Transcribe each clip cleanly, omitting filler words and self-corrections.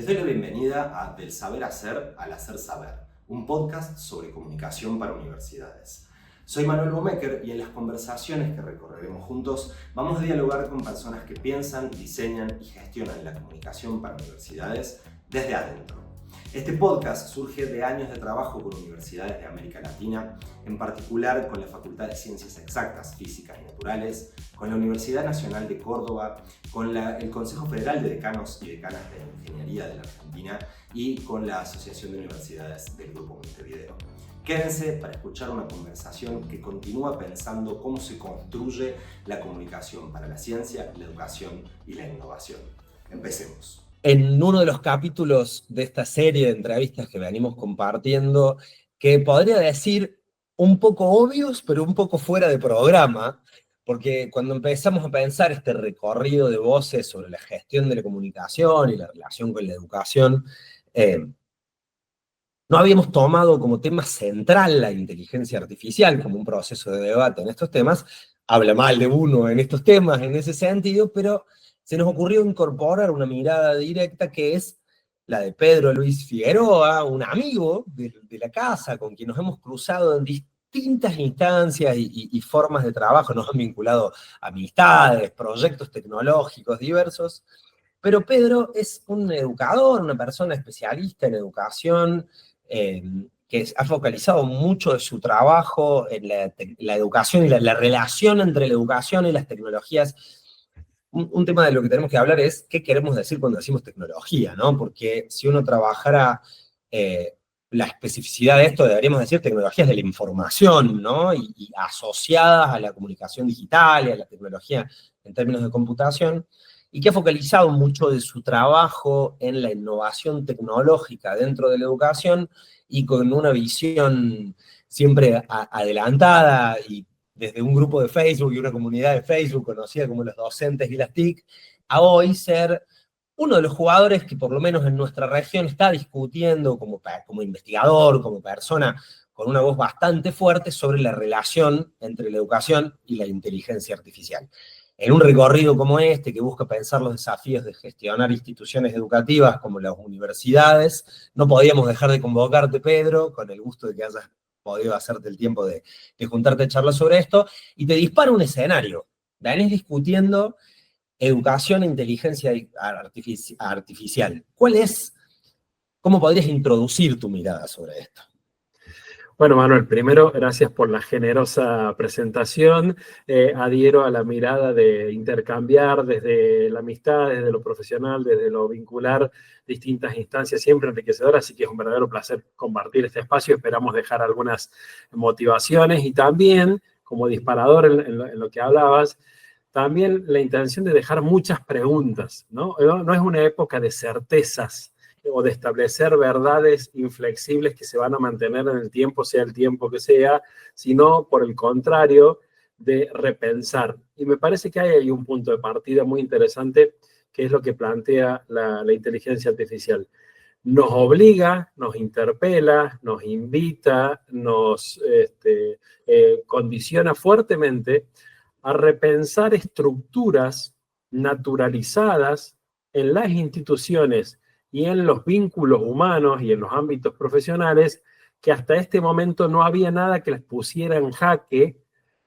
Les doy la bienvenida a Del Saber Hacer al Hacer Saber, un podcast sobre comunicación para universidades. Soy Manuel Bomecker y en las conversaciones que recorreremos juntos vamos a dialogar con personas que piensan, diseñan y gestionan la comunicación para universidades desde adentro. Este podcast surge de años de trabajo con universidades de América Latina, en particular con la Facultad de Ciencias Exactas, Físicas y Naturales, con la Universidad Nacional de Córdoba, con el Consejo Federal de Decanos y Decanas de Ingeniería de la Argentina y con la Asociación de Universidades del Grupo Montevideo. Quédense para escuchar una conversación que continúa pensando cómo se construye la comunicación para la ciencia, la educación y la innovación. Empecemos. En uno de los capítulos de esta serie de entrevistas que venimos compartiendo, que podría decir un poco obvios, pero un poco fuera de programa, porque cuando empezamos a pensar este recorrido de voces sobre la gestión de la comunicación y la relación con la educación, no habíamos tomado como tema central la inteligencia artificial como un proceso de debate en estos temas. Habla mal de uno en estos temas en ese sentido, pero se nos ocurrió incorporar una mirada directa que es la de Pedro Luis Figueroa, un amigo de la casa con quien nos hemos cruzado en distintas instancias y formas de trabajo, nos han vinculado amistades, proyectos tecnológicos diversos, pero Pedro es un educador, una persona especialista en educación, que ha focalizado mucho de su trabajo en la educación y la relación entre la educación y las tecnologías. Un tema de lo que tenemos que hablar es qué queremos decir cuando decimos tecnología, ¿no? Porque si uno trabajara la especificidad de esto, deberíamos decir tecnologías de la información, ¿no? Y asociadas a la comunicación digital y a la tecnología en términos de computación, y que ha focalizado mucho de su trabajo en la innovación tecnológica dentro de la educación y con una visión siempre adelantada y desde un grupo de Facebook y una comunidad de Facebook conocida como los docentes y las TIC, a hoy ser uno de los jugadores que por lo menos en nuestra región está discutiendo como investigador, como persona, con una voz bastante fuerte sobre la relación entre la educación y la inteligencia artificial. En un recorrido como este, que busca pensar los desafíos de gestionar instituciones educativas como las universidades, no podíamos dejar de convocarte, Pedro, con el gusto de que hayas podido hacerte el tiempo de juntarte a charlar sobre esto, y te dispara un escenario. Venís discutiendo educación e inteligencia artificial. ¿Cómo podrías introducir tu mirada sobre esto? Bueno, Manuel, primero, gracias por la generosa presentación. Adhiero a la mirada de intercambiar desde la amistad, desde lo profesional, desde lo vincular, distintas instancias siempre enriquecedoras, así que es un verdadero placer compartir este espacio. Esperamos dejar algunas motivaciones y también, como disparador en lo que hablabas, también la intención de dejar muchas preguntas, ¿no? No es una época de certezas o de establecer verdades inflexibles que se van a mantener en el tiempo, sea el tiempo que sea, sino por el contrario, de repensar. Y me parece que hay ahí un punto de partida muy interesante, que es lo que plantea la inteligencia artificial. Nos obliga, nos interpela, nos invita, nos condiciona fuertemente a repensar estructuras naturalizadas en las instituciones y en los vínculos humanos y en los ámbitos profesionales, que hasta este momento no había nada que las pusiera en jaque,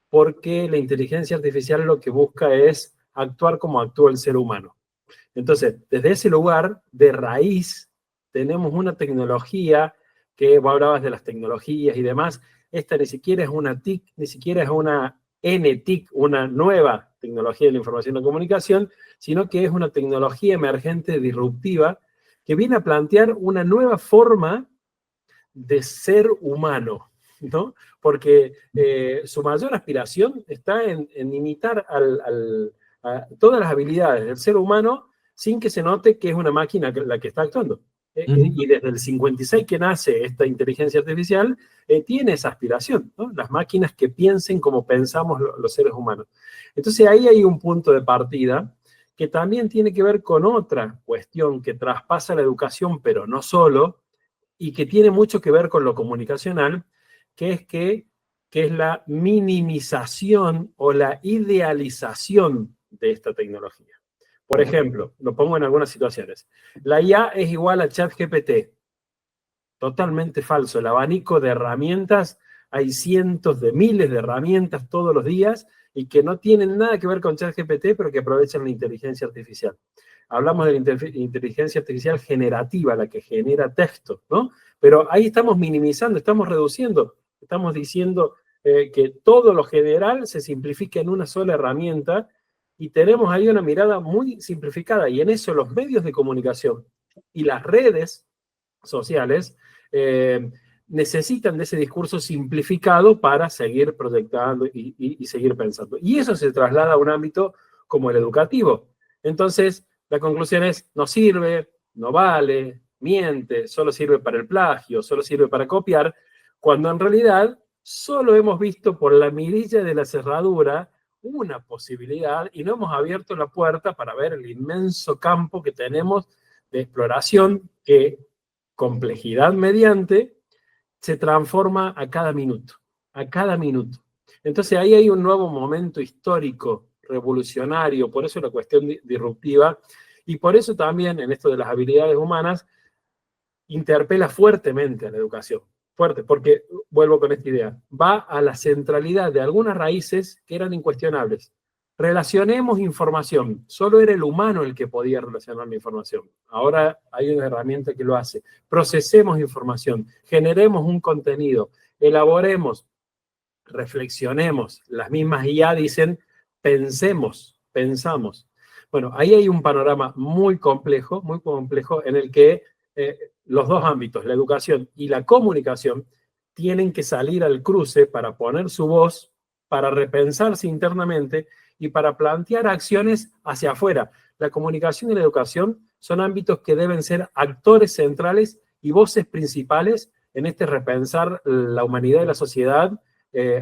porque la inteligencia artificial lo que busca es actuar como actúa el ser humano. Entonces, desde ese lugar, de raíz, tenemos una tecnología que, vos hablabas de las tecnologías y demás, esta ni siquiera es una TIC, ni siquiera es una NTIC, una nueva tecnología de la información y la comunicación, sino que es una tecnología emergente, disruptiva, que viene a plantear una nueva forma de ser humano, ¿no? Porque su mayor aspiración está en imitar a todas las habilidades del ser humano sin que se note que es una máquina la que está actuando. Y desde el 56 que nace esta inteligencia artificial, tiene esa aspiración, ¿no? Las máquinas que piensen como pensamos los seres humanos. Entonces ahí hay un punto de partida que también tiene que ver con otra cuestión que traspasa la educación, pero no solo, y que tiene mucho que ver con lo comunicacional, que es la minimización o la idealización de esta tecnología. Por ejemplo, lo pongo en algunas situaciones. La IA es igual a ChatGPT. Totalmente falso. El abanico de herramientas, hay cientos de miles de herramientas todos los días y que no tienen nada que ver con ChatGPT, pero que aprovechan la inteligencia artificial. Hablamos de la inteligencia artificial generativa, la que genera texto, ¿no? Pero ahí estamos minimizando, estamos reduciendo, estamos diciendo que todo lo general se simplifica en una sola herramienta y tenemos ahí una mirada muy simplificada. Y en eso los medios de comunicación y las redes sociales necesitan de ese discurso simplificado para seguir proyectando y seguir pensando. Y eso se traslada a un ámbito como el educativo. Entonces, la conclusión es, no sirve, no vale, miente, solo sirve para el plagio, solo sirve para copiar, cuando en realidad solo hemos visto por la mirilla de la cerradura una posibilidad y no hemos abierto la puerta para ver el inmenso campo que tenemos de exploración que, complejidad mediante, se transforma a cada minuto, a cada minuto. Entonces ahí hay un nuevo momento histórico, revolucionario, por eso la cuestión disruptiva, y por eso también en esto de las habilidades humanas interpela fuertemente a la educación, fuerte, porque vuelvo con esta idea, va a la centralidad de algunas raíces que eran incuestionables. Relacionemos información, solo era el humano el que podía relacionar la información, ahora hay una herramienta que lo hace. Procesemos información, generemos un contenido, elaboremos, reflexionemos, las mismas IA dicen, pensamos. Bueno, ahí hay un panorama muy complejo en el que los dos ámbitos, la educación y la comunicación, tienen que salir al cruce para poner su voz, para repensarse internamente y para plantear acciones hacia afuera. La comunicación y la educación son ámbitos que deben ser actores centrales y voces principales en este repensar la humanidad y la sociedad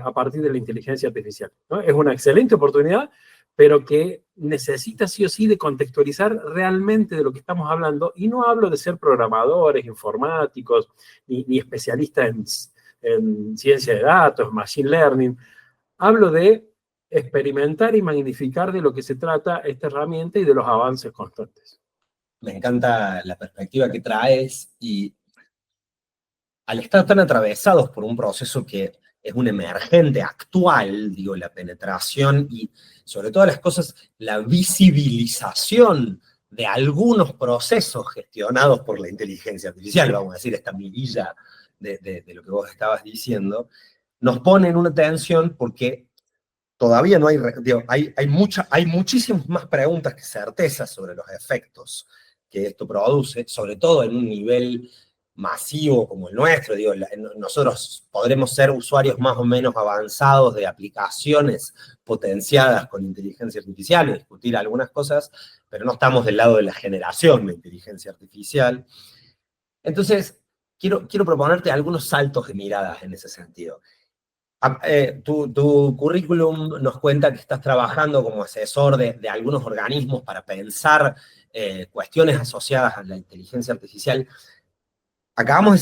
a partir de la inteligencia artificial, ¿no? Es una excelente oportunidad, pero que necesita sí o sí de contextualizar realmente de lo que estamos hablando, y no hablo de ser programadores, informáticos, ni especialistas en ciencia de datos, machine learning, hablo de experimentar y magnificar de lo que se trata esta herramienta y de los avances constantes. Me encanta la perspectiva que traes y al estar tan atravesados por un proceso que es un emergente actual, digo, la penetración y sobre todas las cosas, la visibilización de algunos procesos gestionados por la inteligencia artificial, vamos a decir, esta mirilla de lo que vos estabas diciendo, nos pone en una tensión porque todavía no hay, digo, hay muchísimas más preguntas que certezas sobre los efectos que esto produce, sobre todo en un nivel masivo como el nuestro. Digo, nosotros podremos ser usuarios más o menos avanzados de aplicaciones potenciadas con inteligencia artificial y discutir algunas cosas, pero no estamos del lado de la generación de inteligencia artificial. Entonces, quiero proponerte algunos saltos de miradas en ese sentido. Tu currículum nos cuenta que estás trabajando como asesor de algunos organismos para pensar cuestiones asociadas a la inteligencia artificial. Acabamos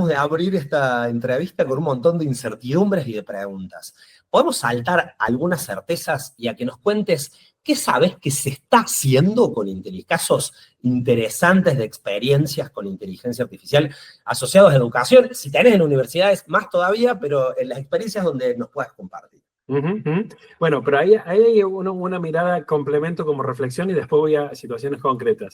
de abrir esta entrevista con un montón de incertidumbres y de preguntas. ¿Podemos saltar algunas certezas y a que nos cuentes qué sabes que se está haciendo con casos interesantes de experiencias con inteligencia artificial asociados a educación? Si tenés en universidades, más todavía, pero en las experiencias donde nos puedas compartir. Bueno, pero ahí hay una mirada complemento como reflexión y después voy a situaciones concretas.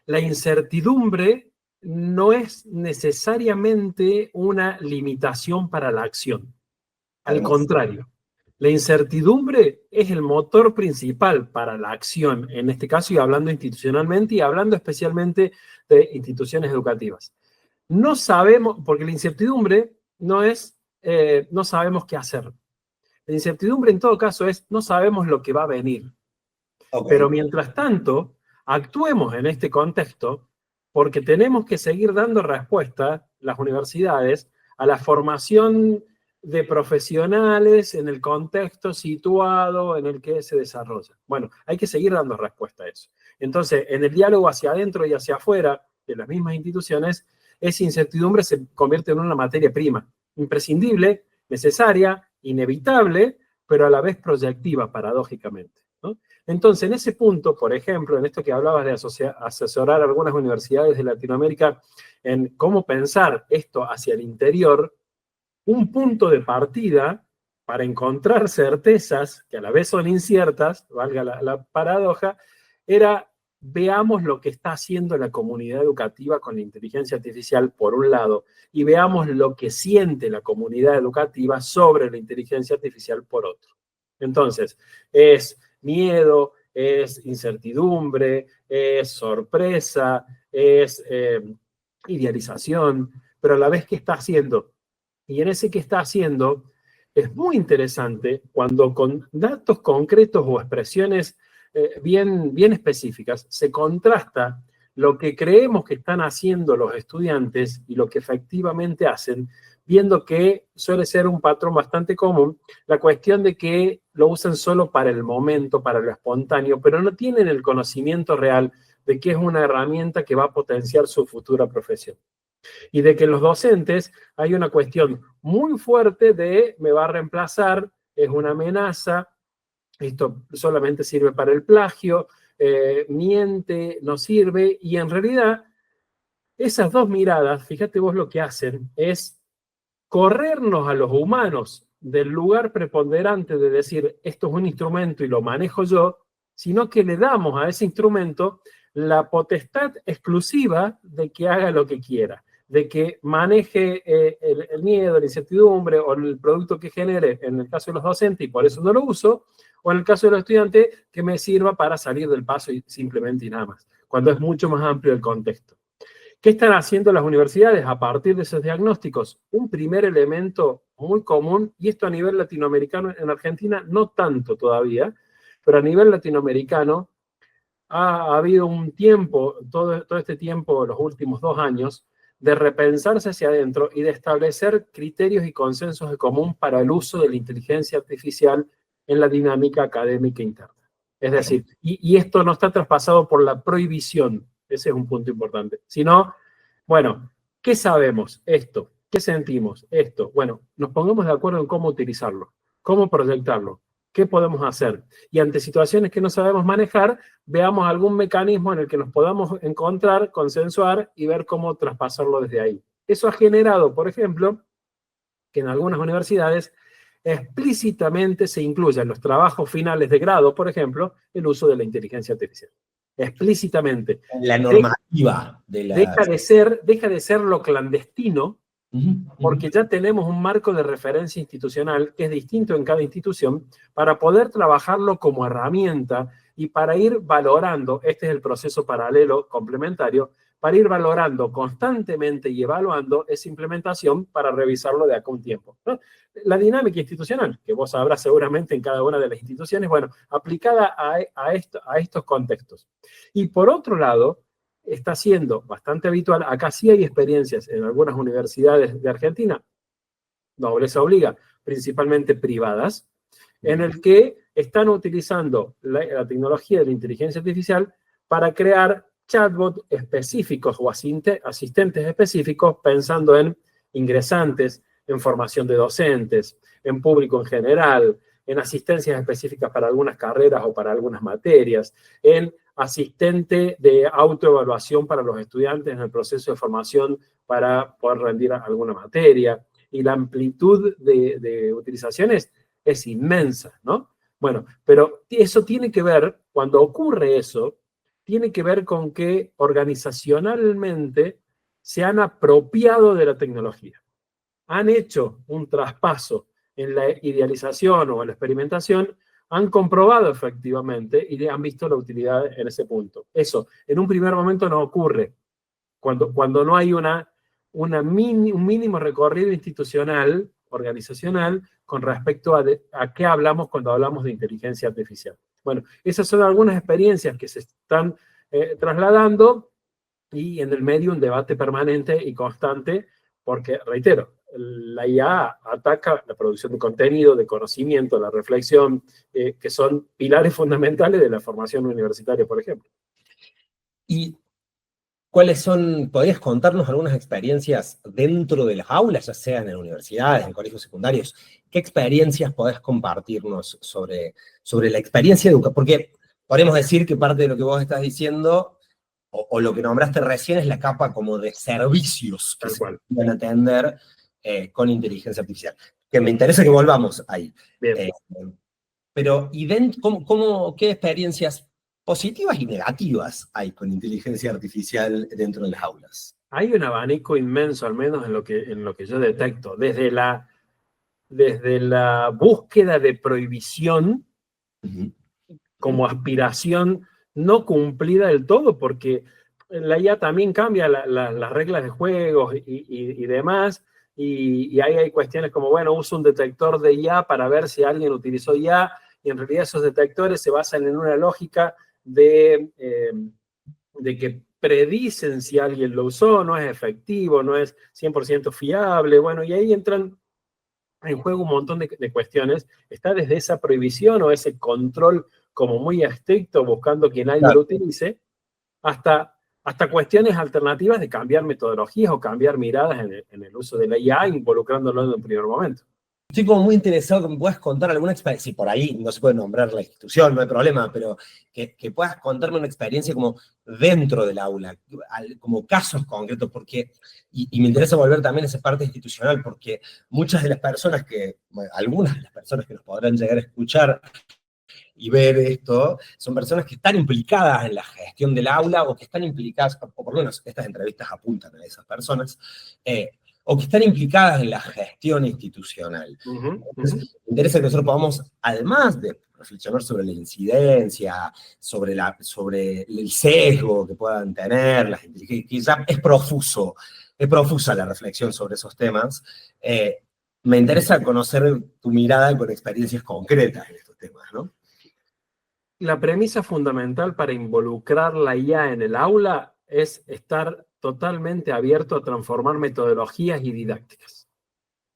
La incertidumbre no es necesariamente una limitación para la acción. Al contrario, la incertidumbre es el motor principal para la acción, en este caso, y hablando institucionalmente y hablando especialmente de instituciones educativas. No sabemos, porque la incertidumbre no es, no sabemos qué hacer. La incertidumbre en todo caso es, no sabemos lo que va a venir. Okay. Pero mientras tanto, actuemos en este contexto porque tenemos que seguir dando respuesta, las universidades, a la formación de profesionales en el contexto situado en el que se desarrolla. Bueno, hay que seguir dando respuesta a eso. Entonces, en el diálogo hacia adentro y hacia afuera de las mismas instituciones, esa incertidumbre se convierte en una materia prima, imprescindible, necesaria, inevitable, pero a la vez proyectiva, paradójicamente. ¿no? Entonces, en ese punto, por ejemplo, en esto que hablabas de asesorar a algunas universidades de Latinoamérica en cómo pensar esto hacia el interior, un punto de partida para encontrar certezas, que a la vez son inciertas, valga la paradoja, era veamos lo que está haciendo la comunidad educativa con la inteligencia artificial por un lado, y veamos lo que siente la comunidad educativa sobre la inteligencia artificial por otro. Entonces, es miedo, es incertidumbre, es sorpresa, es idealización, pero a la vez, ¿qué está haciendo? Y en ese que está haciendo es muy interesante cuando con datos concretos o expresiones bien específicas se contrasta lo que creemos que están haciendo los estudiantes y lo que efectivamente hacen, viendo que suele ser un patrón bastante común, la cuestión de que lo usan solo para el momento, para lo espontáneo, pero no tienen el conocimiento real de que es una herramienta que va a potenciar su futura profesión. Y de que los docentes hay una cuestión muy fuerte de me va a reemplazar, es una amenaza, esto solamente sirve para el plagio, miente, no sirve, y en realidad esas dos miradas, fíjate vos lo que hacen, es corrernos a los humanos del lugar preponderante de decir esto es un instrumento y lo manejo yo, sino que le damos a ese instrumento la potestad exclusiva de que haga lo que quiera, de que maneje el miedo, la incertidumbre o el producto que genere en el caso de los docentes y por eso no lo uso, o en el caso de los estudiantes que me sirva para salir del paso y simplemente y nada más, cuando es mucho más amplio el contexto. ¿Qué están haciendo las universidades a partir de esos diagnósticos? Un primer elemento muy común, y esto a nivel latinoamericano, en Argentina no tanto todavía, pero a nivel latinoamericano ha habido un tiempo, todo este tiempo, los últimos 2 años, de repensarse hacia adentro y de establecer criterios y consensos de común para el uso de la inteligencia artificial en la dinámica académica interna. Es decir, y esto no está traspasado por la prohibición, ese es un punto importante, sino, bueno, ¿qué sabemos? Esto. ¿Qué sentimos? Esto. Bueno, nos pongamos de acuerdo en cómo utilizarlo, cómo proyectarlo, qué podemos hacer. Y ante situaciones que no sabemos manejar, veamos algún mecanismo en el que nos podamos encontrar, consensuar y ver cómo traspasarlo desde ahí. Eso ha generado, por ejemplo, que en algunas universidades explícitamente se incluya en los trabajos finales de grado, por ejemplo, el uso de la inteligencia artificial. Explícitamente. La normativa de la... Deja de ser lo clandestino, porque ya tenemos un marco de referencia institucional que es distinto en cada institución para poder trabajarlo como herramienta y para ir valorando, este es el proceso paralelo complementario, para ir valorando constantemente y evaluando esa implementación para revisarlo de acá a un tiempo, ¿no? La dinámica institucional, que vos sabrás seguramente en cada una de las instituciones, bueno, aplicada a estos contextos. Y por otro lado, está siendo bastante habitual, acá sí hay experiencias en algunas universidades de Argentina, nobleza obliga, principalmente privadas, en el que están utilizando la tecnología de la inteligencia artificial para crear chatbots específicos o asistentes específicos pensando en ingresantes, en formación de docentes, en público en general, en asistencias específicas para algunas carreras o para algunas materias, en asistente de autoevaluación para los estudiantes en el proceso de formación para poder rendir alguna materia. Y la amplitud de utilizaciones es inmensa, ¿no? Bueno, pero eso tiene que ver, cuando ocurre eso, tiene que ver con que organizacionalmente se han apropiado de la tecnología. Han hecho un traspaso en la idealización o en la experimentación, han comprobado efectivamente y han visto la utilidad en ese punto. Eso, en un primer momento no ocurre. Cuando no hay un mínimo recorrido institucional, organizacional, con respecto a qué hablamos cuando hablamos de inteligencia artificial. Bueno, esas son algunas experiencias que se están trasladando y en el medio un debate permanente y constante, porque, reitero, la IA ataca la producción de contenido, de conocimiento, la reflexión, que son pilares fundamentales de la formación universitaria, por ejemplo. Y ¿Podrías contarnos algunas experiencias dentro de las aulas, ya sean en universidades, en colegios secundarios? ¿Qué experiencias podés compartirnos sobre la experiencia educativa? Porque podemos decir que parte de lo que vos estás diciendo, o lo que nombraste recién, es la capa como de servicios que Tal se cual. pueden atender con inteligencia artificial. Que me interesa que volvamos ahí. Bien. Pero, ¿qué experiencias positivas y negativas hay con inteligencia artificial dentro de las aulas? Hay un abanico inmenso, al menos en lo que yo detecto, desde la búsqueda de prohibición como aspiración no cumplida del todo, porque la IA también cambia las reglas de juegos y demás, y ahí hay cuestiones como, bueno, uso un detector de IA para ver si alguien utilizó IA, y en realidad esos detectores se basan en una lógica de que predicen si alguien lo usó, no es efectivo, no es 100% fiable, bueno, y ahí entran en juego un montón de cuestiones. Está desde esa prohibición o ese control como muy estricto, buscando que nadie lo utilice, hasta cuestiones alternativas de cambiar metodologías o cambiar miradas en el uso de la IA, involucrándolo en un primer momento. Estoy como muy interesado que me puedas contar alguna experiencia, si por ahí no se puede nombrar la institución, no hay problema, pero que puedas contarme una experiencia como dentro del aula, como casos concretos, porque, y me interesa volver también a esa parte institucional, porque muchas de las personas algunas de las personas que nos podrán llegar a escuchar y ver esto, son personas que están implicadas en la gestión del aula, o que están implicadas, o por lo menos estas entrevistas apuntan a esas personas, o que están implicadas en la gestión institucional. Entonces, me interesa que nosotros podamos, además de reflexionar sobre la incidencia, sobre el sesgo que puedan tener, que ya es profusa la reflexión sobre esos temas, me interesa conocer tu mirada con experiencias concretas en estos temas, ¿no? La premisa fundamental para involucrar la IA en el aula es estar totalmente abierto a transformar metodologías y didácticas.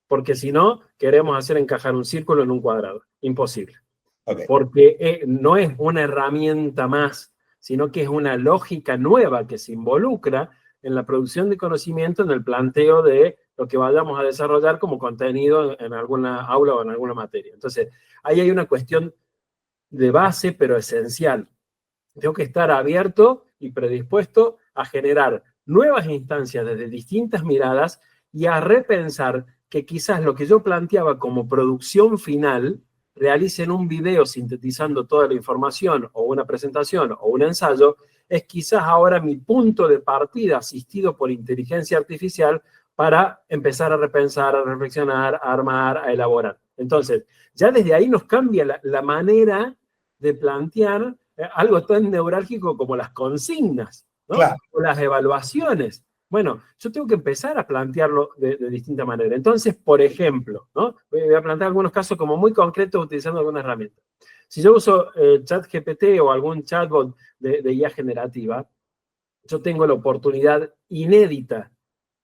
Porque si no, queremos hacer encajar un círculo en un cuadrado. Imposible. Okay. Porque no es una herramienta más, sino que es una lógica nueva que se involucra en la producción de conocimiento, en el planteo de lo que vayamos a desarrollar como contenido en alguna aula o en alguna materia. Entonces, ahí hay una cuestión de base, pero esencial. Tengo que estar abierto y predispuesto a generar nuevas instancias desde distintas miradas y a repensar que quizás lo que yo planteaba como producción final, realicen un video sintetizando toda la información o una presentación o un ensayo, es quizás ahora mi punto de partida asistido por inteligencia artificial para empezar a repensar, a reflexionar, a armar, a elaborar. Entonces, ya desde ahí nos cambia la manera de plantear algo tan neurálgico como las consignas, ¿no? Claro. O las evaluaciones. Bueno, yo tengo que empezar a plantearlo de distinta manera. Entonces, por ejemplo, ¿no? Voy a plantear algunos casos como muy concretos utilizando alguna herramienta. Si yo uso ChatGPT o algún chatbot de IA generativa, yo tengo la oportunidad inédita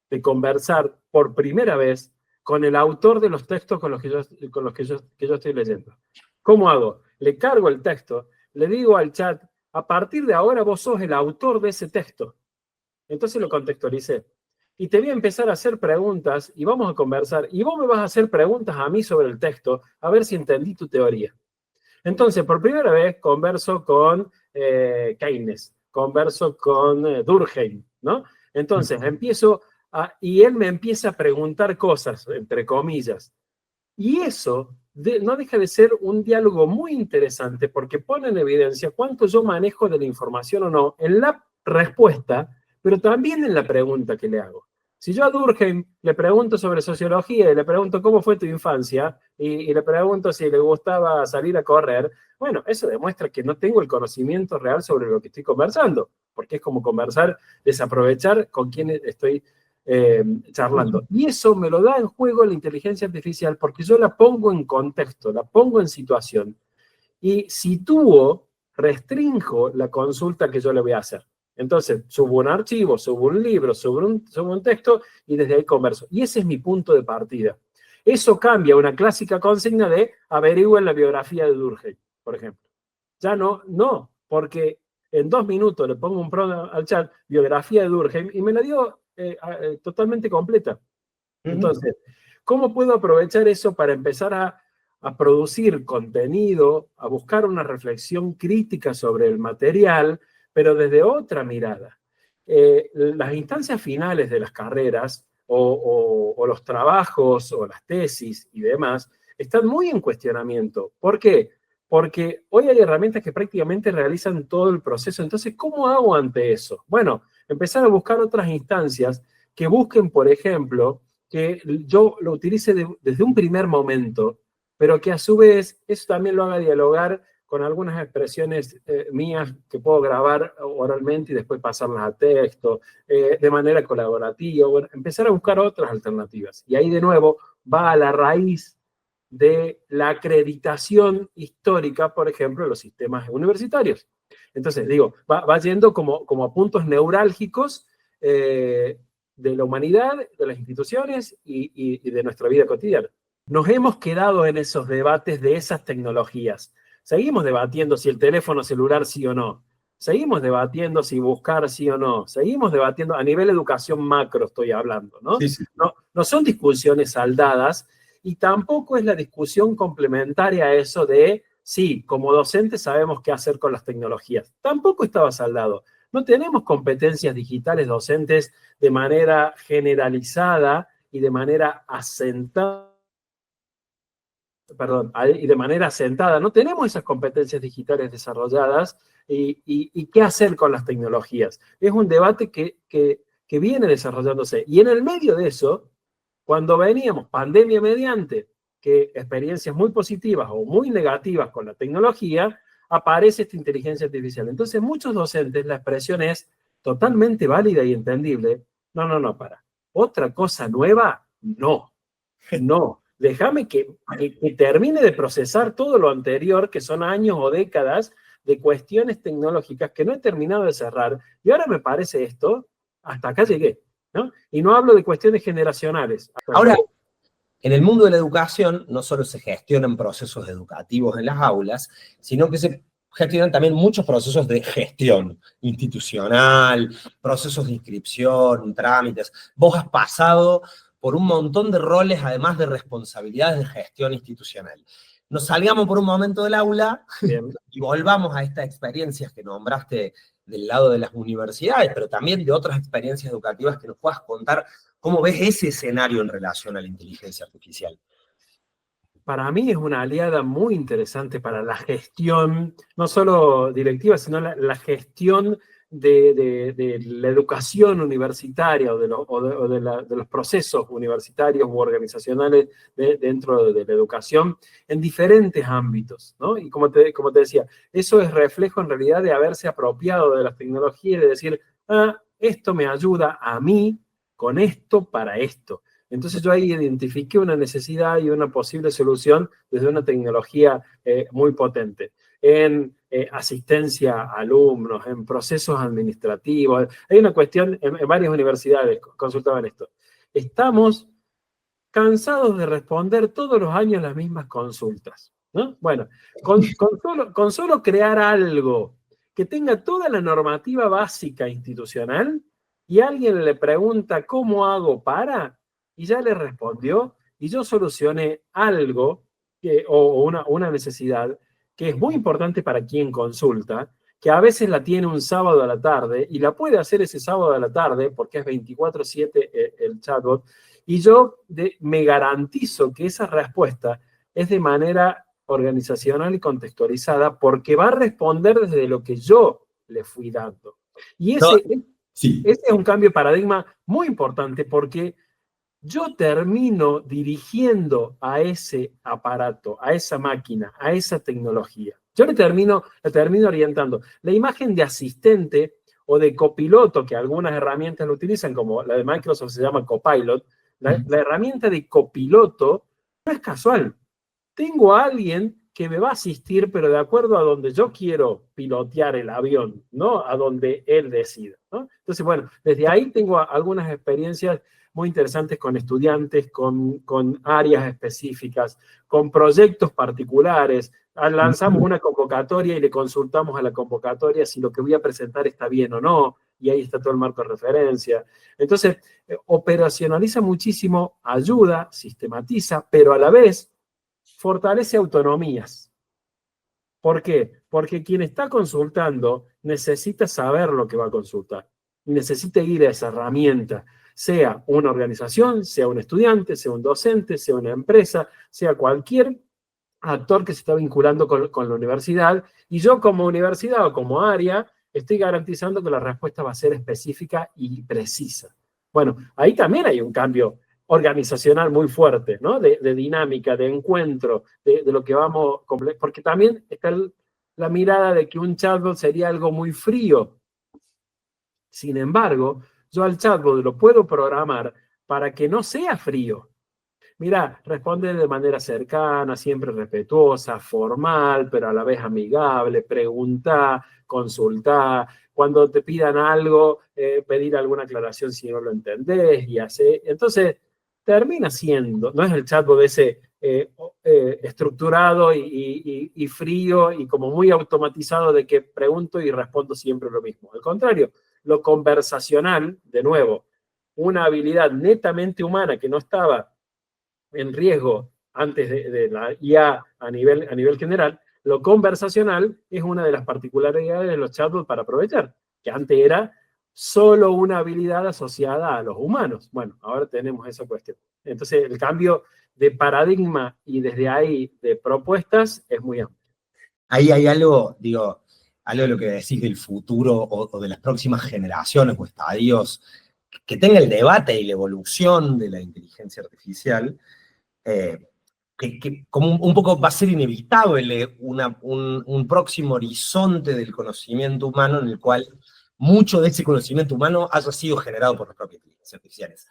de conversar por primera vez con el autor de los textos con los que yo estoy leyendo. ¿Cómo hago? Le cargo el texto, le digo al chat, a partir de ahora vos sos el autor de ese texto. Entonces lo contextualicé. Y te voy a empezar a hacer preguntas y vamos a conversar. Y vos me vas a hacer preguntas a mí sobre el texto, a ver si entendí tu teoría. Entonces, por primera vez converso con Keynes, converso con Durkheim, ¿no? Entonces, y él me empieza a preguntar cosas, entre comillas. Y eso no deja de ser un diálogo muy interesante porque pone en evidencia cuánto yo manejo de la información o no en la respuesta, pero también en la pregunta que le hago. Si yo a Durkheim le pregunto sobre sociología y le pregunto cómo fue tu infancia y le pregunto si le gustaba salir a correr, bueno, eso demuestra que no tengo el conocimiento real sobre lo que estoy conversando, porque es como conversar, desaprovechar con quien estoy charlando. Y eso me lo da en juego la inteligencia artificial porque yo la pongo en contexto, la pongo en situación y restrinjo la consulta que yo le voy a hacer. Entonces, subo un archivo, subo un libro, subo un texto y desde ahí converso. Y ese es mi punto de partida. Eso cambia una clásica consigna de averigüen la biografía de Durkheim, por ejemplo. Ya no, porque en 2 minutos le pongo un prompt al chat, biografía de Durkheim, y me la dio totalmente completa. Entonces, ¿cómo puedo aprovechar eso para empezar a producir contenido, a buscar una reflexión crítica sobre el material, pero desde otra mirada? Las instancias finales de las carreras o los trabajos o las tesis y demás están muy en cuestionamiento. ¿Por qué? Porque hoy hay herramientas que prácticamente realizan todo el proceso. Entonces, ¿cómo hago ante eso? Bueno, empezar a buscar otras instancias que busquen, por ejemplo, que yo lo utilice desde un primer momento, pero que a su vez eso también lo haga dialogar con algunas expresiones mías que puedo grabar oralmente y después pasarlas a texto, de manera colaborativa. Bueno, empezar a buscar otras alternativas. Y ahí de nuevo va a la raíz de la acreditación histórica, por ejemplo, de los sistemas universitarios. Entonces, digo, va yendo como a puntos neurálgicos de la humanidad, de las instituciones y de nuestra vida cotidiana. Nos hemos quedado en esos debates de esas tecnologías. Seguimos debatiendo si el teléfono celular sí o no. Seguimos debatiendo si buscar sí o no. Seguimos debatiendo a nivel educación macro, estoy hablando, ¿no? Sí, sí. No son discusiones saldadas y tampoco es la discusión complementaria a eso de, sí, como docentes sabemos qué hacer con las tecnologías. Tampoco estaba saldado. No tenemos competencias digitales docentes de manera generalizada y de manera asentada. Y de manera asentada. No tenemos esas competencias digitales desarrolladas y qué hacer con las tecnologías. Es un debate que viene desarrollándose. Y en el medio de eso, cuando veníamos pandemia mediante, que experiencias muy positivas o muy negativas con la tecnología, aparece esta inteligencia artificial. Entonces, muchos docentes, la expresión es totalmente válida y entendible. No, para. ¿Otra cosa nueva? No. Déjame que termine de procesar todo lo anterior, que son años o décadas de cuestiones tecnológicas que no he terminado de cerrar. Y ahora me parece esto, hasta acá llegué, ¿no? Y no hablo de cuestiones generacionales. Ahora, en el mundo de la educación no solo se gestionan procesos educativos en las aulas, sino que se gestionan también muchos procesos de gestión institucional, procesos de inscripción, trámites. Vos has pasado por un montón de roles, además de responsabilidades de gestión institucional. Nos salgamos por un momento del aula y volvamos a estas experiencias que nombraste del lado de las universidades, pero también de otras experiencias educativas que nos puedas contar. ¿Cómo ves ese escenario en relación a la inteligencia artificial? Para mí es una aliada muy interesante para la gestión, no solo directiva, sino la gestión de la educación universitaria o de los procesos universitarios u organizacionales dentro de la educación en diferentes ámbitos, ¿no? Y como te decía, eso es reflejo en realidad de haberse apropiado de las tecnologías y de decir, esto me ayuda a mí con esto para esto. Entonces yo ahí identifiqué una necesidad y una posible solución desde una tecnología muy potente. En asistencia a alumnos, en procesos administrativos. Hay una cuestión, en varias universidades consultaban esto. Estamos cansados de responder todos los años las mismas consultas, ¿no? Bueno, con solo crear algo que tenga toda la normativa básica institucional y alguien le pregunta ¿cómo hago para? Y ya le respondió y yo solucioné algo o una necesidad que es muy importante para quien consulta, que a veces la tiene un sábado a la tarde y la puede hacer ese sábado a la tarde porque es 24/7 el chatbot, y yo me garantizo que esa respuesta es de manera organizacional y contextualizada porque va a responder desde lo que yo le fui dando. Y ese es un cambio de paradigma muy importante porque yo termino dirigiendo a ese aparato, a esa máquina, a esa tecnología. Yo le termino orientando. La imagen de asistente o de copiloto, que algunas herramientas lo utilizan, como la de Microsoft se llama Copilot, la herramienta de copiloto no es casual. Tengo a alguien que me va a asistir, pero de acuerdo a donde yo quiero pilotear el avión, no a donde él decida, ¿no? Entonces, bueno, desde ahí tengo algunas experiencias muy interesantes con estudiantes, con áreas específicas, con proyectos particulares. lanzamos una convocatoria y le consultamos a la convocatoria si lo que voy a presentar está bien o no, y ahí está todo el marco de referencia. Entonces, operacionaliza muchísimo, ayuda, sistematiza, pero a la vez fortalece autonomías. ¿Por qué? Porque quien está consultando necesita saber lo que va a consultar y necesita ir a esa herramienta, sea una organización, sea un estudiante, sea un docente, sea una empresa, sea cualquier actor que se está vinculando con la universidad, y yo como universidad o como área estoy garantizando que la respuesta va a ser específica y precisa. Bueno, ahí también hay un cambio organizacional muy fuerte, ¿no? De dinámica, de encuentro, de lo que vamos, porque también está la mirada de que un chatbot sería algo muy frío. Sin embargo, yo al chatbot lo puedo programar para que no sea frío. Mira, responde de manera cercana, siempre respetuosa, formal, pero a la vez amigable, pregunta, consulta, cuando te pidan algo, pedir alguna aclaración si no lo entendés y así. Entonces, termina siendo, no es el chatbot ese estructurado y frío y como muy automatizado de que pregunto y respondo siempre lo mismo. Al contrario, lo conversacional, de nuevo, una habilidad netamente humana que no estaba en riesgo antes de la IA a nivel general, lo conversacional es una de las particularidades de los chatbots para aprovechar, que antes era solo una habilidad asociada a los humanos. Bueno, ahora tenemos esa cuestión. Entonces, el cambio de paradigma y desde ahí de propuestas es muy amplio. Ahí hay algo, digo, algo de lo que decís del futuro o de las próximas generaciones o estadios, que tenga el debate y la evolución de la inteligencia artificial, que como un poco va a ser inevitable un próximo horizonte del conocimiento humano en el cual mucho de ese conocimiento humano haya sido generado por las propias inteligencias artificiales.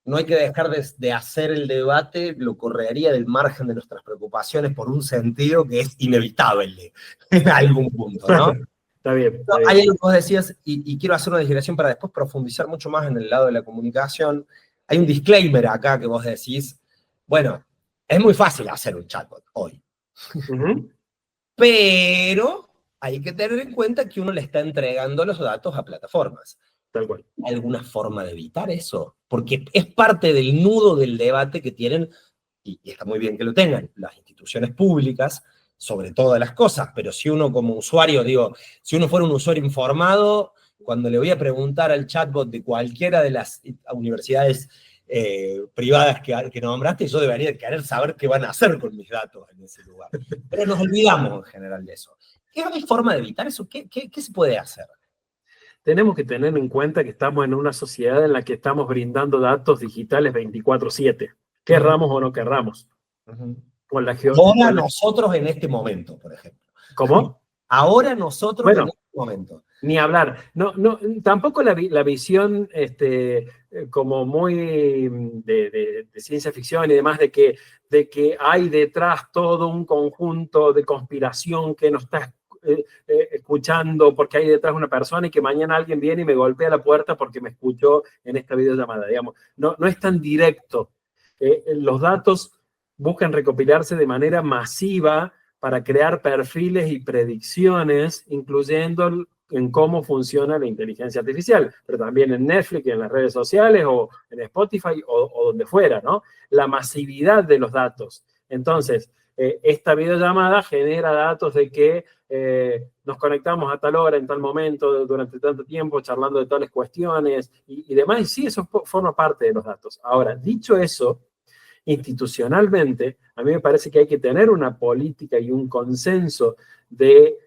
No hay que dejar de hacer el debate, lo correría del margen de nuestras preocupaciones por un sentido que es inevitable en algún punto, ¿no? Está bien. Hay algo que vos decías, y quiero hacer una digregación para después profundizar mucho más en el lado de la comunicación. Hay un disclaimer acá que vos decís, bueno, es muy fácil hacer un chatbot hoy, pero hay que tener en cuenta que uno le está entregando los datos a plataformas. Tal cual. ¿Hay alguna forma de evitar eso? Porque es parte del nudo del debate que tienen, y está muy bien que lo tengan, las instituciones públicas sobre todas las cosas, pero si uno como usuario, digo, si uno fuera un usuario informado, cuando le voy a preguntar al chatbot de cualquiera de las universidades privadas que nombraste, yo debería querer saber qué van a hacer con mis datos en ese lugar. Pero nos olvidamos en general de eso. ¿Hay forma de evitar eso? ¿Qué se puede hacer? Tenemos que tener en cuenta que estamos en una sociedad en la que estamos brindando datos digitales 24/7, querramos o no querramos. Ahora nosotros en este momento, por ejemplo. ¿Cómo? Ahora nosotros en este momento. Ni hablar. No, tampoco la visión como muy de ciencia ficción y demás de que hay detrás todo un conjunto de conspiración que nos está escuchando porque hay detrás una persona y que mañana alguien viene y me golpea la puerta porque me escuchó en esta videollamada, digamos. No es tan directo. Los datos buscan recopilarse de manera masiva para crear perfiles y predicciones, incluyendo en cómo funciona la inteligencia artificial, pero también en Netflix, en las redes sociales, o en Spotify, o donde fuera, ¿no? La masividad de los datos. Entonces, esta videollamada genera datos de que nos conectamos a tal hora, en tal momento, durante tanto tiempo, charlando de tales cuestiones y demás, y sí, eso forma parte de los datos. Ahora, dicho eso, institucionalmente, a mí me parece que hay que tener una política y un consenso de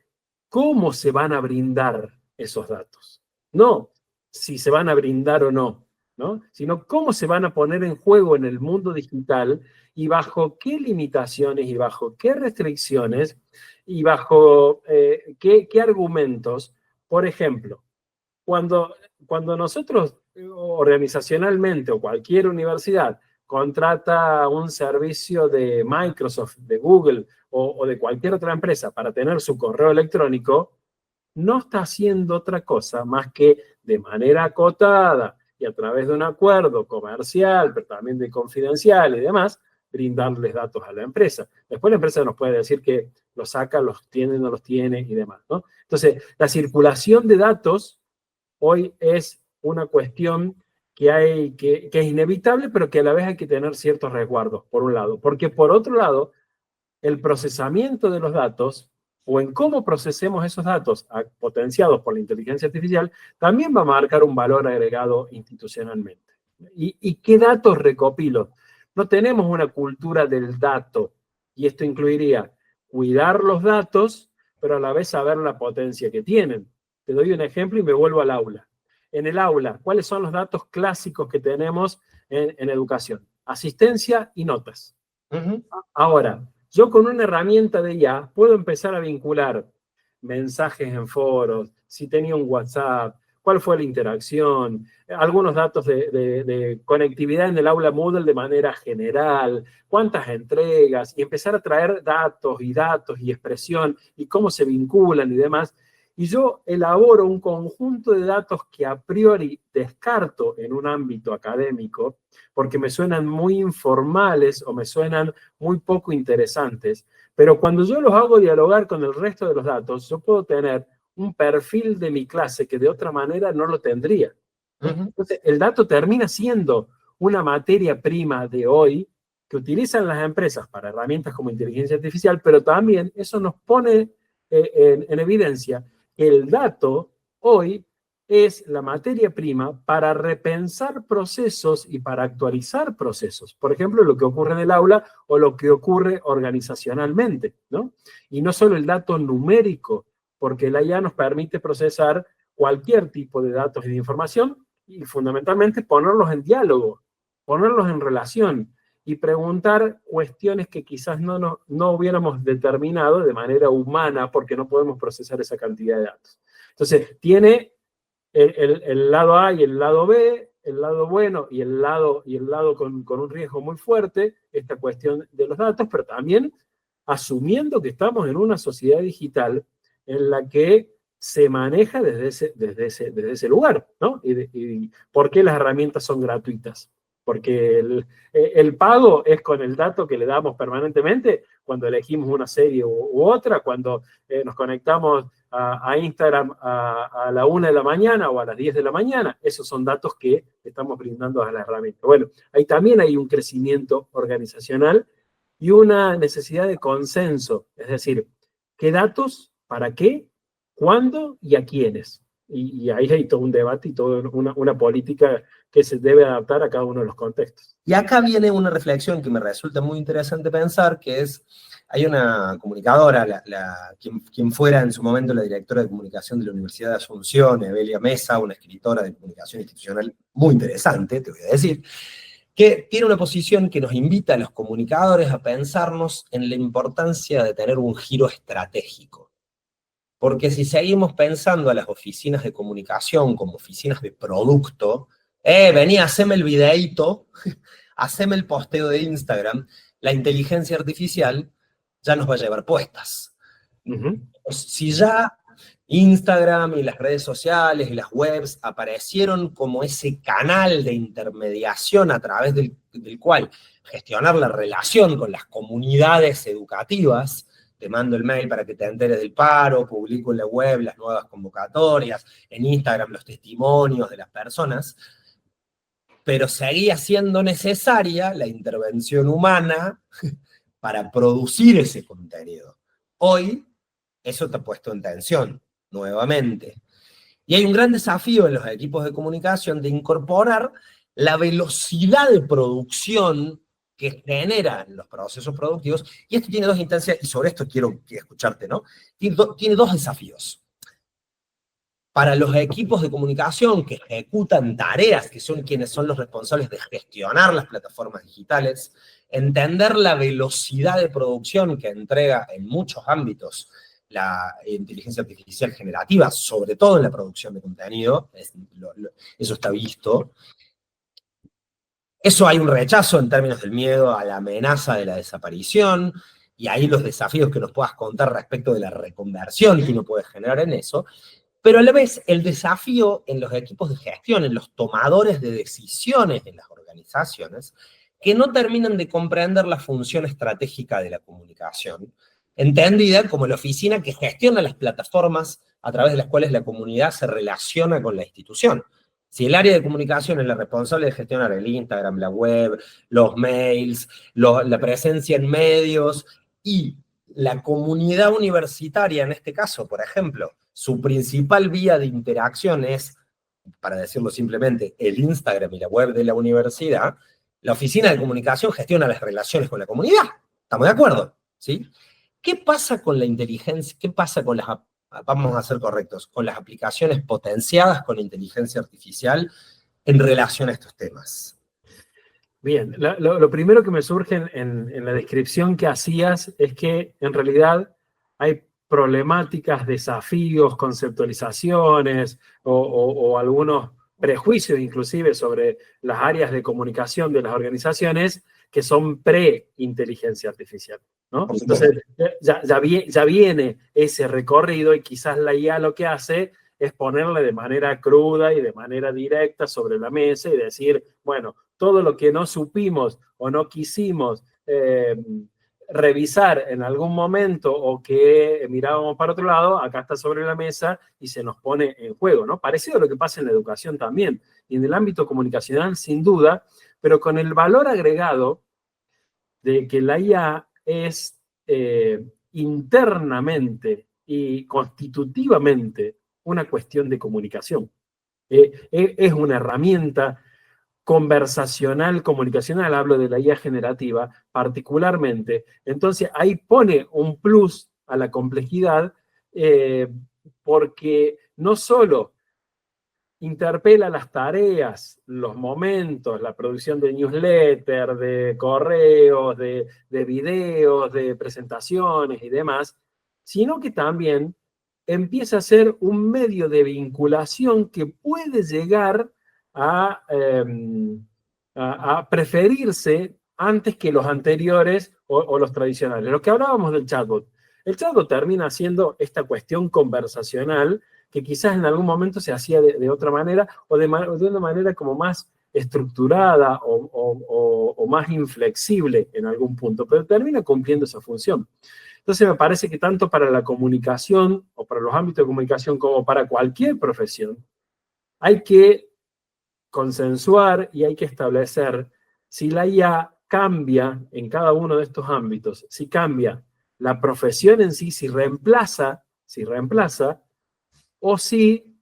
cómo se van a brindar esos datos. No si se van a brindar o no, sino cómo se van a poner en juego en el mundo digital y bajo qué limitaciones y bajo qué restricciones y bajo qué argumentos. Por ejemplo, cuando nosotros organizacionalmente o cualquier universidad contrata un servicio de Microsoft, de Google o de cualquier otra empresa para tener su correo electrónico, no está haciendo otra cosa más que de manera acotada y a través de un acuerdo comercial, pero también de confidencial y demás, brindarles datos a la empresa. Después la empresa nos puede decir que los saca, los tiene, no los tiene y demás, ¿no? Entonces, la circulación de datos hoy es una cuestión que es inevitable, pero que a la vez hay que tener ciertos resguardos, por un lado. Porque por otro lado, el procesamiento de los datos, o en cómo procesemos esos datos potenciados por la inteligencia artificial, también va a marcar un valor agregado institucionalmente. ¿Y qué datos recopilo? No tenemos una cultura del dato, y esto incluiría cuidar los datos, pero a la vez saber la potencia que tienen. Te doy un ejemplo y me vuelvo al aula. En el aula, ¿cuáles son los datos clásicos que tenemos en educación? Asistencia y notas. Ahora, yo con una herramienta de IA puedo empezar a vincular mensajes en foros, si tenía un WhatsApp, cuál fue la interacción, algunos datos de conectividad en el aula Moodle de manera general, cuántas entregas, y empezar a traer datos y expresión y cómo se vinculan y demás. Y yo elaboro un conjunto de datos que a priori descarto en un ámbito académico porque me suenan muy informales o me suenan muy poco interesantes. Pero cuando yo los hago dialogar con el resto de los datos, yo puedo tener un perfil de mi clase que de otra manera no lo tendría. Entonces, el dato termina siendo una materia prima de hoy que utilizan las empresas para herramientas como inteligencia artificial, pero también eso nos pone en evidencia que el dato hoy es la materia prima para repensar procesos y para actualizar procesos. Por ejemplo, lo que ocurre en el aula o lo que ocurre organizacionalmente, ¿no? Y no solo el dato numérico, porque la IA nos permite procesar cualquier tipo de datos y de información y fundamentalmente ponerlos en diálogo, ponerlos en relación y preguntar cuestiones que quizás no hubiéramos determinado de manera humana porque no podemos procesar esa cantidad de datos. Entonces, tiene el lado A y el lado B, el lado bueno y el lado con un riesgo muy fuerte, esta cuestión de los datos, pero también asumiendo que estamos en una sociedad digital en la que se maneja desde ese lugar, ¿no? Y ¿por qué las herramientas son gratuitas? Porque el pago es con el dato que le damos permanentemente cuando elegimos una serie u otra, cuando nos conectamos a Instagram a la 1 de la mañana o a las 10 de la mañana. Esos son datos que estamos brindando a la herramienta. Bueno, ahí también hay un crecimiento organizacional y una necesidad de consenso. Es decir, ¿qué datos? ¿Para qué? ¿Cuándo? ¿Y a quiénes? Y ahí hay todo un debate y toda una política que se debe adaptar a cada uno de los contextos. Y acá viene una reflexión que me resulta muy interesante pensar, que es, hay una comunicadora, quien fuera en su momento la directora de comunicación de la Universidad de Asunción, Evelia Mesa, una escritora de comunicación institucional muy interesante, te voy a decir, que tiene una posición que nos invita a los comunicadores a pensarnos en la importancia de tener un giro estratégico. Porque si seguimos pensando a las oficinas de comunicación como oficinas de producto, vení, haceme el videíto, haceme el posteo de Instagram, la inteligencia artificial ya nos va a llevar puestas. Si ya Instagram y las redes sociales y las webs aparecieron como ese canal de intermediación a través del cual gestionar la relación con las comunidades educativas, te mando el mail para que te enteres del paro, publico en la web las nuevas convocatorias, en Instagram los testimonios de las personas, pero seguía siendo necesaria la intervención humana para producir ese contenido. Hoy, eso está puesto en tensión, nuevamente. Y hay un gran desafío en los equipos de comunicación de incorporar la velocidad de producción que generan los procesos productivos, y esto tiene dos instancias, y sobre esto quiero escucharte, ¿no? Tiene dos desafíos. Para los equipos de comunicación que ejecutan tareas, que son quienes son los responsables de gestionar las plataformas digitales, entender la velocidad de producción que entrega en muchos ámbitos la inteligencia artificial generativa, sobre todo en la producción de contenido, eso está visto. Eso hay un rechazo en términos del miedo a la amenaza de la desaparición, y ahí los desafíos que nos puedas contar respecto de la reconversión que uno puede generar en eso, pero a la vez el desafío en los equipos de gestión, en los tomadores de decisiones en las organizaciones, que no terminan de comprender la función estratégica de la comunicación, entendida como la oficina que gestiona las plataformas a través de las cuales la comunidad se relaciona con la institución. Si el área de comunicación es la responsable de gestionar el Instagram, la web, los mails, la presencia en medios, y la comunidad universitaria, en este caso, por ejemplo, su principal vía de interacción es, para decirlo simplemente, el Instagram y la web de la universidad, la oficina de comunicación gestiona las relaciones con la comunidad. ¿Estamos de acuerdo? ¿Sí? ¿Qué pasa con la inteligencia? ¿Qué pasa con las, vamos a ser correctos, con las aplicaciones potenciadas con inteligencia artificial en relación a estos temas? Bien, lo primero que me surge en la descripción que hacías es que en realidad hay problemáticas, desafíos, conceptualizaciones o algunos prejuicios inclusive sobre las áreas de comunicación de las organizaciones que son pre-inteligencia artificial, ¿no? Entonces ya viene ese recorrido y quizás la IA lo que hace es ponerle de manera cruda y de manera directa sobre la mesa y decir, bueno, todo lo que no supimos o no quisimos revisar en algún momento o que mirábamos para otro lado, acá está sobre la mesa y se nos pone en juego, ¿no? Parecido a lo que pasa en la educación también, y en el ámbito comunicacional sin duda, pero con el valor agregado de que la IA es internamente y constitutivamente una cuestión de comunicación. Es una herramienta conversacional, comunicacional, hablo de la IA generativa particularmente. Entonces ahí pone un plus a la complejidad porque no solo interpela las tareas, los momentos, la producción de newsletter, de correos, de videos, de presentaciones y demás, sino que también empieza a ser un medio de vinculación que puede llegar a preferirse antes que los anteriores o los tradicionales. Lo que hablábamos del chatbot. El chatbot termina siendo esta cuestión conversacional que quizás en algún momento se hacía de otra manera o de una manera como más estructurada o más inflexible en algún punto, pero termina cumpliendo esa función. Entonces me parece que tanto para la comunicación o para los ámbitos de comunicación como para cualquier profesión, hay que consensuar y hay que establecer si la IA cambia en cada uno de estos ámbitos, si cambia la profesión en sí, si reemplaza, o si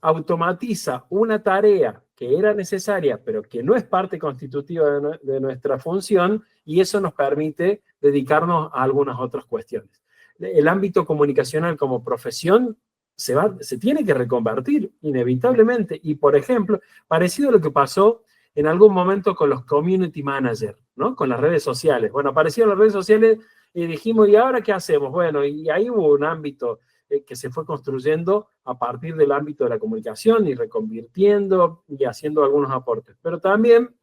automatiza una tarea que era necesaria, pero que no es parte constitutiva de nuestra función, y eso nos permite dedicarnos a algunas otras cuestiones. El ámbito comunicacional como profesión se tiene que reconvertir inevitablemente, y por ejemplo, parecido a lo que pasó en algún momento con los community managers, ¿no? Con las redes sociales. Bueno, aparecieron las redes sociales y dijimos, ¿y ahora qué hacemos? Bueno, y ahí hubo un ámbito que se fue construyendo a partir del ámbito de la comunicación y reconvirtiendo y haciendo algunos aportes. Pero también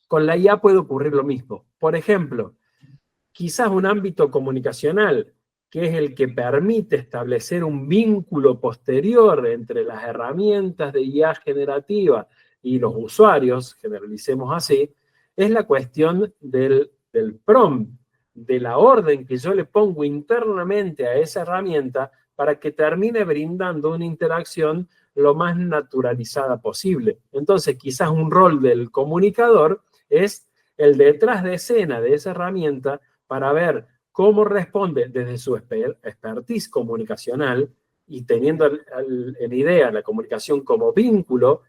con la IA puede ocurrir lo mismo. Por ejemplo, quizás un ámbito comunicacional que es el que permite establecer un vínculo posterior entre las herramientas de IA generativa y los usuarios, generalicemos así, es la cuestión del prompt, de la orden que yo le pongo internamente a esa herramienta para que termine brindando una interacción lo más naturalizada posible. Entonces, quizás un rol del comunicador es el detrás de escena de esa herramienta para ver cómo responde desde su expertise comunicacional y teniendo en idea la comunicación como vínculo,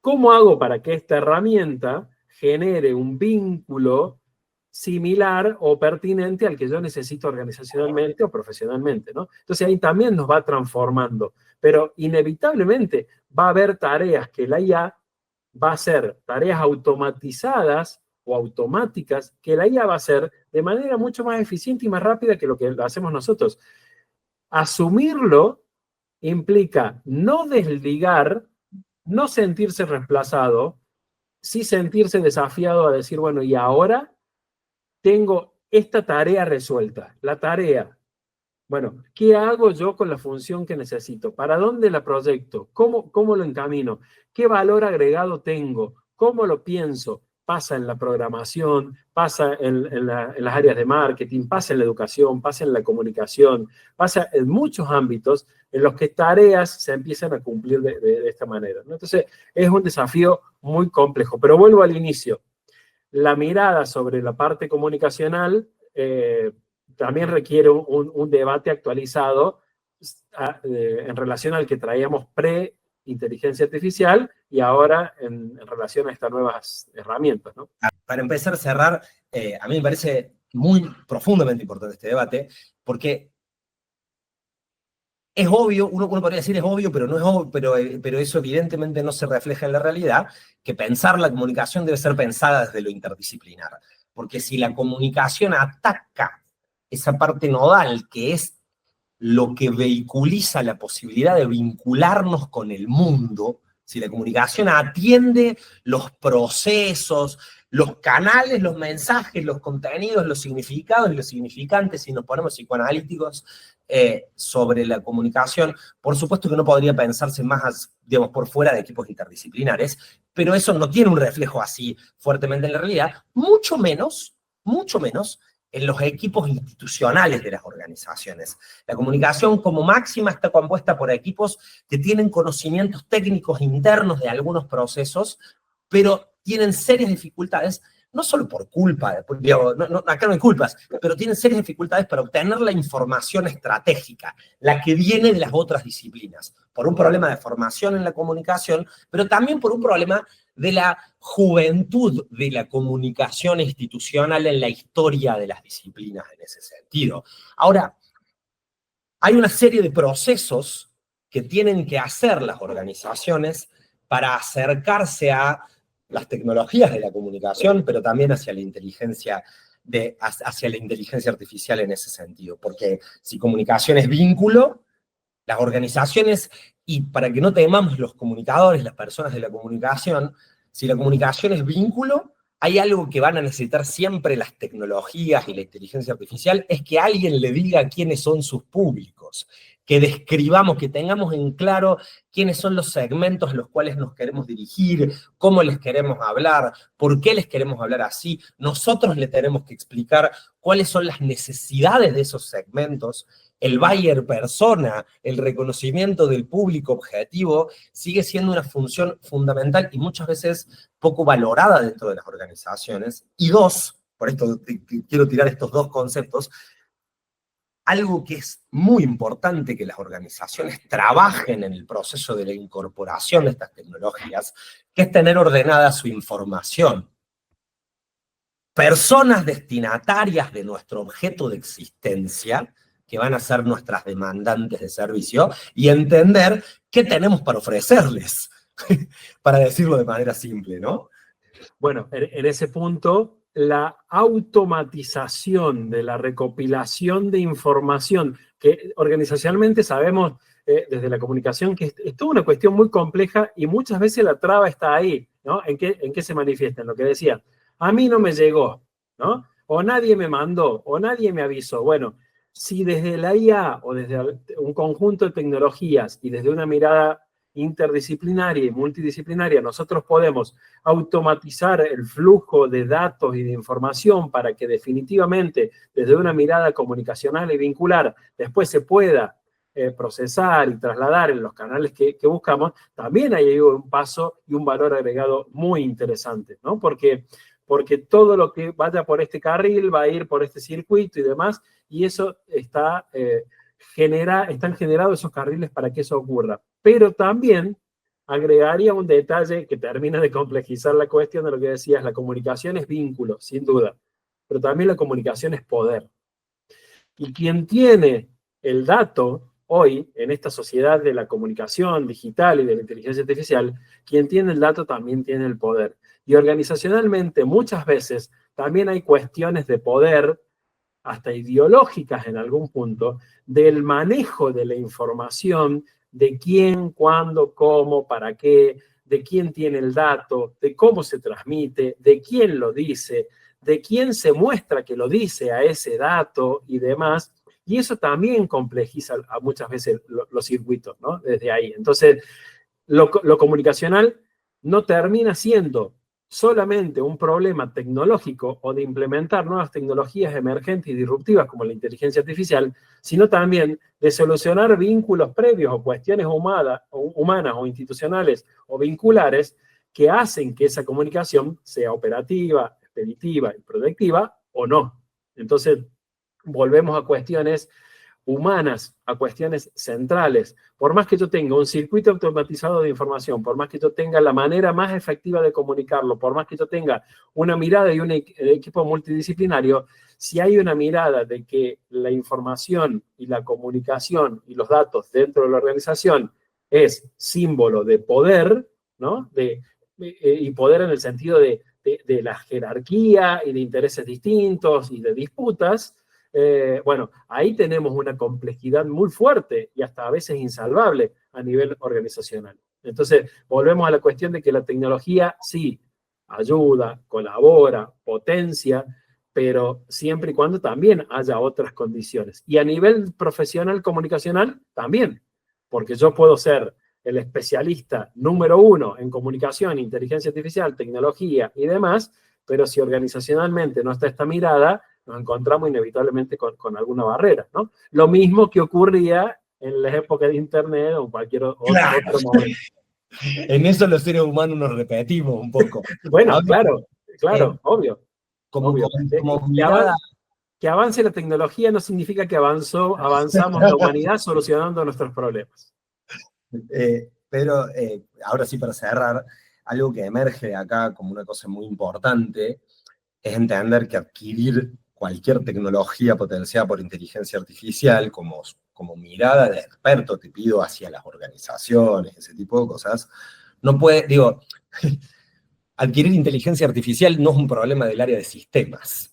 ¿cómo hago para que esta herramienta genere un vínculo similar o pertinente al que yo necesito organizacionalmente o profesionalmente, ¿no? Entonces ahí también nos va transformando, pero inevitablemente va a haber tareas que la IA va a hacer, tareas automatizadas o automáticas que la IA va a hacer de manera mucho más eficiente y más rápida que lo que hacemos nosotros. Asumirlo implica no desligar, no sentirse reemplazado, sí sentirse desafiado a decir, bueno, y ahora tengo esta tarea resuelta. La tarea, bueno, ¿qué hago yo con la función que necesito? ¿Para dónde la proyecto? ¿Cómo lo encamino? ¿Qué valor agregado tengo? ¿Cómo lo pienso? pasa en la programación, pasa en las áreas de marketing, pasa en la educación, pasa en la comunicación, pasa en muchos ámbitos en los que tareas se empiezan a cumplir de esta manera, ¿no? Entonces, es un desafío muy complejo. Pero vuelvo al inicio. La mirada sobre la parte comunicacional también requiere un debate actualizado en relación al que traíamos pre-inteligencia artificial y ahora en relación a estas nuevas herramientas, ¿no? Para empezar a cerrar, a mí me parece muy profundamente importante este debate, porque es obvio, uno podría decir es obvio, pero no es obvio, pero eso evidentemente no se refleja en la realidad, que pensar la comunicación debe ser pensada desde lo interdisciplinar. Porque si la comunicación ataca esa parte nodal, que es lo que vehiculiza la posibilidad de vincularnos con el mundo, si la comunicación atiende los procesos, los canales, los mensajes, los contenidos, los significados y los significantes, si nos ponemos psicoanalíticos sobre la comunicación, por supuesto que no podría pensarse más, digamos, por fuera de equipos interdisciplinares, pero eso no tiene un reflejo así fuertemente en la realidad, mucho menos en los equipos institucionales de las organizaciones. La comunicación como máxima está compuesta por equipos que tienen conocimientos técnicos internos de algunos procesos, pero tienen serias dificultades, no solo por culpa, acá no hay culpas, pero tienen serias dificultades para obtener la información estratégica, la que viene de las otras disciplinas, por un problema de formación en la comunicación, pero también por un problema de la juventud de la comunicación institucional en la historia de las disciplinas en ese sentido. Ahora, hay una serie de procesos que tienen que hacer las organizaciones para acercarse a las tecnologías de la comunicación, pero también hacia la inteligencia artificial en ese sentido. Porque si comunicación es vínculo, las organizaciones, y para que no temamos los comunicadores, las personas de la comunicación, si la comunicación es vínculo, hay algo que van a necesitar siempre las tecnologías y la inteligencia artificial, es que alguien le diga quiénes son sus públicos, que describamos, que tengamos en claro quiénes son los segmentos a los cuales nos queremos dirigir, cómo les queremos hablar, por qué les queremos hablar así. Nosotros le tenemos que explicar cuáles son las necesidades de esos segmentos. El buyer persona, el reconocimiento del público objetivo, sigue siendo una función fundamental y muchas veces poco valorada dentro de las organizaciones. Y dos, por esto quiero tirar estos dos conceptos, algo que es muy importante que las organizaciones trabajen en el proceso de la incorporación de estas tecnologías, que es tener ordenada su información. Personas destinatarias de nuestro objeto de existencia, que van a ser nuestras demandantes de servicio, y entender qué tenemos para ofrecerles, para decirlo de manera simple, ¿no? Bueno, en ese punto, la automatización de la recopilación de información, que organizacionalmente sabemos desde la comunicación que es toda una cuestión muy compleja y muchas veces la traba está ahí, ¿no? ¿En qué se manifiesta? En lo que decía, a mí no me llegó, ¿no? O nadie me mandó, o nadie me avisó. Bueno, si desde la IA o desde un conjunto de tecnologías y desde una mirada interdisciplinaria y multidisciplinaria nosotros podemos automatizar el flujo de datos y de información para que definitivamente desde una mirada comunicacional y vincular después se pueda procesar y trasladar en los canales que buscamos, también hay un paso y un valor agregado muy interesante, ¿no? Porque todo lo que vaya por este carril va a ir por este circuito y demás, y eso están generados esos carriles para que eso ocurra. Pero también agregaría un detalle que termina de complejizar la cuestión de lo que decías, la comunicación es vínculo, sin duda, pero también la comunicación es poder. Y quien tiene el dato hoy, en esta sociedad de la comunicación digital y de la inteligencia artificial, quien tiene el dato también tiene el poder. Y organizacionalmente muchas veces también hay cuestiones de poder, hasta ideológicas en algún punto, del manejo de la información, de quién, cuándo, cómo, para qué, de quién tiene el dato, de cómo se transmite, de quién lo dice, de quién se muestra que lo dice a ese dato y demás. Y eso también complejiza muchas veces los circuitos, ¿no? Desde ahí. Entonces, lo comunicacional no termina siendo solamente un problema tecnológico o de implementar nuevas tecnologías emergentes y disruptivas como la inteligencia artificial, sino también de solucionar vínculos previos o cuestiones humanas o institucionales o vinculares que hacen que esa comunicación sea operativa, expeditiva y productiva o no. Entonces, volvemos a cuestiones humanas, a cuestiones centrales. Por más que yo tenga un circuito automatizado de información, por más que yo tenga la manera más efectiva de comunicarlo, por más que yo tenga una mirada y un equipo multidisciplinario, si hay una mirada de que la información y la comunicación y los datos dentro de la organización es símbolo de poder, ¿no? Y poder en el sentido de la jerarquía y de intereses distintos y de disputas, bueno, ahí tenemos una complejidad muy fuerte y hasta a veces insalvable a nivel organizacional. Entonces, volvemos a la cuestión de que la tecnología sí ayuda, colabora, potencia, pero siempre y cuando también haya otras condiciones. Y a nivel profesional comunicacional también, porque yo puedo ser el especialista número 1 en comunicación, inteligencia artificial, tecnología y demás, pero si organizacionalmente no está esta mirada, nos encontramos inevitablemente con alguna barrera, ¿no? Lo mismo que ocurría en la época de Internet o en cualquier otro momento. En eso los seres humanos nos repetimos un poco. Bueno, Ahora, claro, obvio. Como mirada... Que avance la tecnología no significa que avanzamos la humanidad solucionando nuestros problemas. Pero ahora sí, para cerrar, algo que emerge acá como una cosa muy importante es entender que adquirir cualquier tecnología potenciada por inteligencia artificial como mirada de experto, te pido, hacia las organizaciones, ese tipo de cosas, no puede, digo, adquirir inteligencia artificial no es un problema del área de sistemas.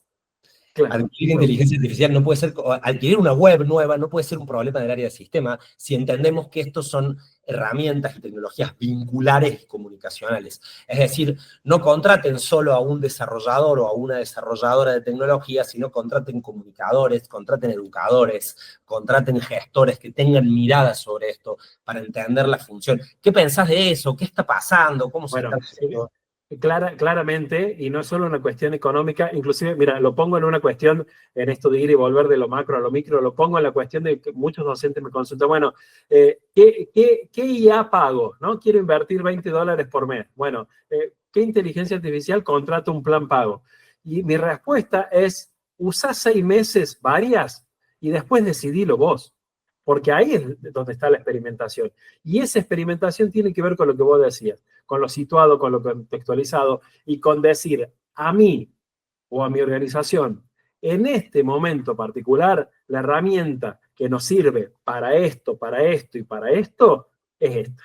Claro. Adquirir inteligencia artificial no puede ser, adquirir una web nueva no puede ser un problema del área de sistema si entendemos que estos son herramientas y tecnologías vinculares y comunicacionales. Es decir, no contraten solo a un desarrollador o a una desarrolladora de tecnología, sino contraten comunicadores, contraten educadores, contraten gestores que tengan mirada sobre esto para entender la función. ¿Qué pensás de eso? ¿Qué está pasando? ¿Cómo se está haciendo? Claramente, y no es solo una cuestión económica, inclusive, mira, lo pongo en una cuestión, en esto de ir y volver de lo macro a lo micro, lo pongo en la cuestión de que muchos docentes me consultan, bueno, ¿qué IA pago? ¿No? Quiero invertir $20 por mes. Bueno, ¿qué inteligencia artificial contrata un plan pago? Y mi respuesta es, usá 6 meses varias y después decidilo vos. Porque ahí es donde está la experimentación. Y esa experimentación tiene que ver con lo que vos decías, con lo situado, con lo contextualizado, y con decir a mí o a mi organización, en este momento particular, la herramienta que nos sirve para esto y para esto, es esta,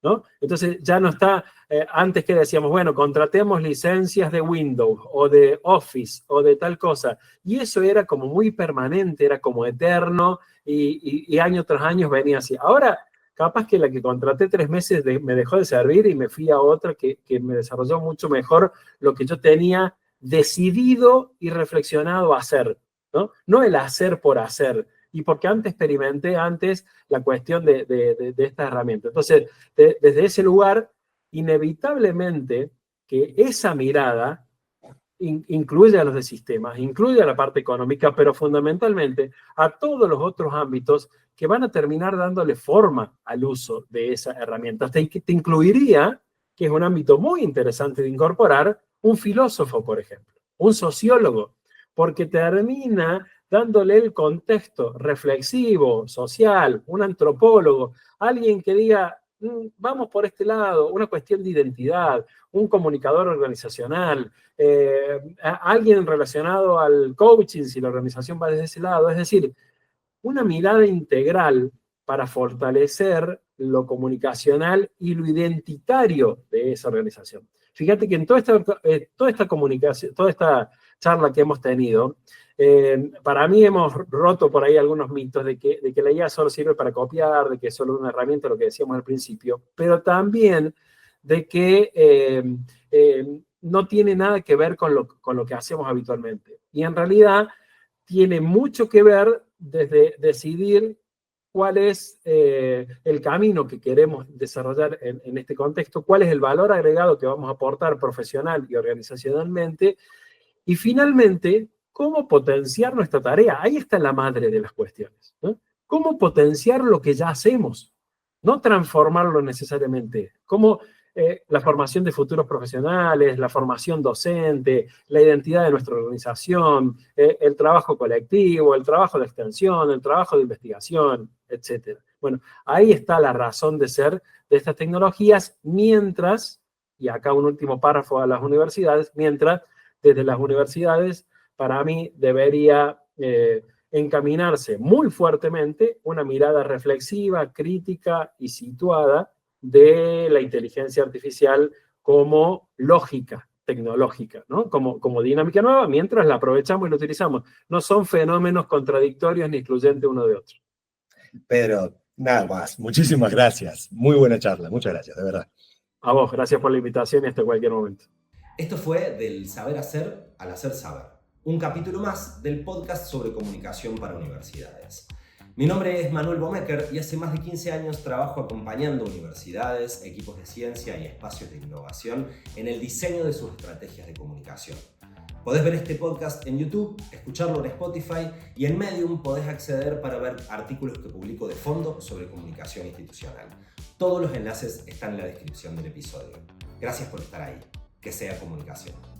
¿no? Entonces ya no está, antes que decíamos, bueno, contratemos licencias de Windows o de Office o de tal cosa, y eso era como muy permanente, era como eterno, y año tras año venía así. Ahora, capaz que la que contraté 3 meses me dejó de servir y me fui a otra que me desarrolló mucho mejor lo que yo tenía decidido y reflexionado a hacer, ¿no? No el hacer por hacer, y porque experimenté la cuestión de esta herramienta. Entonces, desde ese lugar, inevitablemente que esa mirada incluye a los de sistemas, incluye a la parte económica, pero fundamentalmente a todos los otros ámbitos que van a terminar dándole forma al uso de esa herramienta. Te incluiría, que es un ámbito muy interesante de incorporar, un filósofo, por ejemplo, un sociólogo, porque termina dándole el contexto reflexivo, social, un antropólogo, alguien que diga, vamos por este lado, una cuestión de identidad, un comunicador organizacional, alguien relacionado al coaching, si la organización va desde ese lado, es decir, una mirada integral para fortalecer lo comunicacional y lo identitario de esa organización. Fíjate que en toda esta comunicación, toda esta charla que hemos tenido, para mí hemos roto por ahí algunos mitos de que la IA solo sirve para copiar, de que es solo una herramienta, lo que decíamos al principio, pero también de que no tiene nada que ver con lo que hacemos habitualmente. Y en realidad tiene mucho que ver desde decidir cuál es el camino que queremos desarrollar en este contexto, cuál es el valor agregado que vamos a aportar profesional y organizacionalmente, y finalmente, cómo potenciar nuestra tarea. Ahí está la madre de las cuestiones, ¿no? Cómo potenciar lo que ya hacemos, no transformarlo necesariamente. Cómo la formación de futuros profesionales, la formación docente, la identidad de nuestra organización, el trabajo colectivo, el trabajo de extensión, el trabajo de investigación, etc. Bueno, ahí está la razón de ser de estas tecnologías, mientras, y acá un último párrafo a las universidades, mientras desde las universidades, para mí, debería encaminarse muy fuertemente una mirada reflexiva, crítica y situada de la inteligencia artificial como lógica tecnológica, ¿no? Como dinámica nueva, mientras la aprovechamos y la utilizamos. No son fenómenos contradictorios ni excluyentes uno de otro. Pedro, nada más. Muchísimas gracias. Muy buena charla. Muchas gracias, de verdad. A vos, gracias por la invitación y hasta cualquier momento. Esto fue Del Saber Hacer al Hacer Saber, un capítulo más del podcast sobre comunicación para universidades. Mi nombre es Manuel Bomecker y hace más de 15 años trabajo acompañando universidades, equipos de ciencia y espacios de innovación en el diseño de sus estrategias de comunicación. Podés ver este podcast en YouTube, escucharlo en Spotify y en Medium podés acceder para ver artículos que publico de fondo sobre comunicación institucional. Todos los enlaces están en la descripción del episodio. Gracias por estar ahí. Que sea comunicación.